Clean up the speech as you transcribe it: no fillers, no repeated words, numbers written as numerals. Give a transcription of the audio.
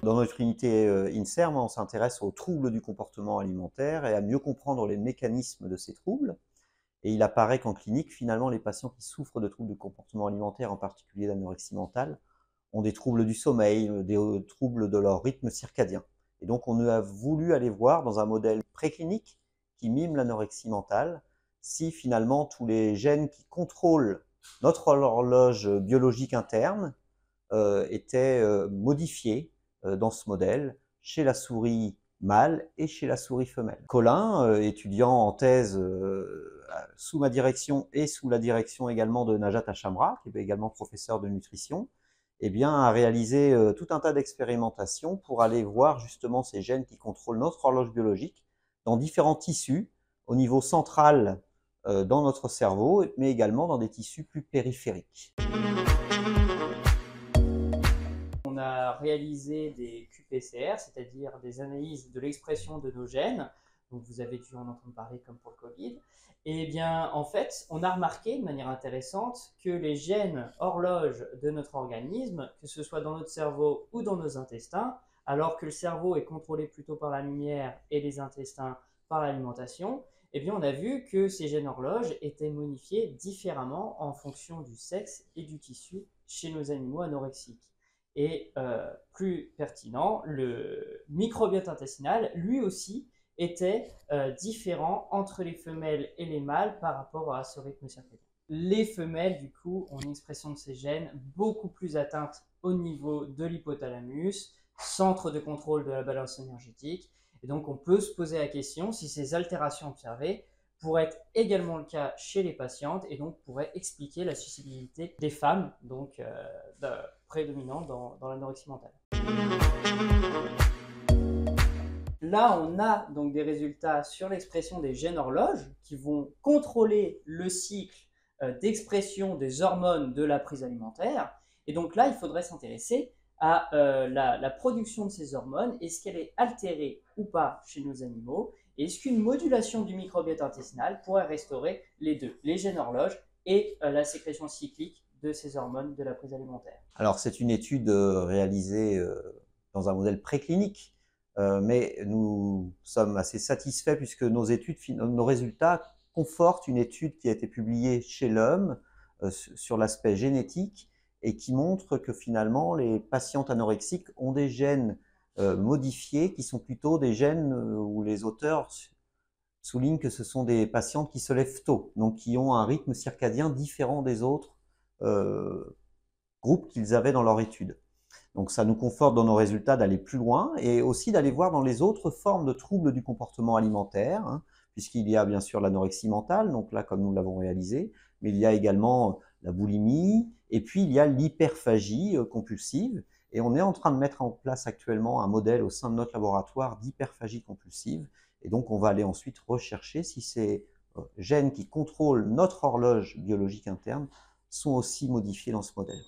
Dans notre unité INSERM, on s'intéresse aux troubles du comportement alimentaire et à mieux comprendre les mécanismes de ces troubles. Et il apparaît qu'en clinique, finalement, les patients qui souffrent de troubles du comportement alimentaire, en particulier d'anorexie mentale, ont des troubles du sommeil, des troubles de leur rythme circadien. Et donc, on a voulu aller voir dans un modèle préclinique qui mime l'anorexie mentale, si finalement tous les gènes qui contrôlent notre horloge biologique interne étaient modifiés dans ce modèle chez la souris mâle et chez la souris femelle. Colin, étudiant en thèse sous ma direction et sous la direction également de Najat Achamra, qui est également professeur de nutrition, eh bien, a réalisé tout un tas d'expérimentations pour aller voir justement ces gènes qui contrôlent notre horloge biologique dans différents tissus, au niveau central dans notre cerveau, mais également dans des tissus plus périphériques. On a réalisé des qPCR, c'est-à-dire des analyses de l'expression de nos gènes. Donc vous avez dû en entendre parler comme pour le Covid. Et bien en fait, on a remarqué de manière intéressante que les gènes horloges de notre organisme, que ce soit dans notre cerveau ou dans nos intestins, alors que le cerveau est contrôlé plutôt par la lumière et les intestins par l'alimentation, eh bien on a vu que ces gènes horloges étaient modifiés différemment en fonction du sexe et du tissu chez nos animaux anorexiques. Et plus pertinent, le microbiote intestinal, lui aussi, était différent entre les femelles et les mâles par rapport à ce rythme circadien. Les femelles, du coup, ont une expression de ces gènes beaucoup plus atteinte au niveau de l'hypothalamus, centre de contrôle de la balance énergétique. Et donc, on peut se poser la question si ces altérations observées pourraient être également le cas chez les patientes et donc pourraient expliquer la susceptibilité des femmes, donc prédominante dans l'anorexie mentale. Là, on a donc des résultats sur l'expression des gènes horloges qui vont contrôler le cycle d'expression des hormones de la prise alimentaire. Et donc là, il faudrait s'intéresser à la production de ces hormones. Est-ce qu'elle est altérée ou pas chez nos animaux? Et est-ce qu'une modulation du microbiote intestinal pourrait restaurer les deux, les gènes horloges et la sécrétion cyclique de ces hormones de la prise alimentaire? Alors, c'est une étude réalisée dans un modèle préclinique, mais nous sommes assez satisfaits puisque nos résultats confortent une étude qui a été publiée chez l'homme sur l'aspect génétique et qui montre que finalement, les patientes anorexiques ont des gènes modifiés qui sont plutôt des gènes où les auteurs soulignent que ce sont des patientes qui se lèvent tôt, donc qui ont un rythme circadien différent des autres groupes qu'ils avaient dans leur étude. Donc ça nous conforte dans nos résultats d'aller plus loin et aussi d'aller voir dans les autres formes de troubles du comportement alimentaire, hein, puisqu'il y a bien sûr l'anorexie mentale, donc là comme nous l'avons réalisé, mais il y a également la boulimie et puis il y a l'hyperphagie compulsive. Et on est en train de mettre en place actuellement un modèle au sein de notre laboratoire d'hyperphagie compulsive. Et donc on va aller ensuite rechercher si ces gènes qui contrôlent notre horloge biologique interne sont aussi modifiés dans ce modèle.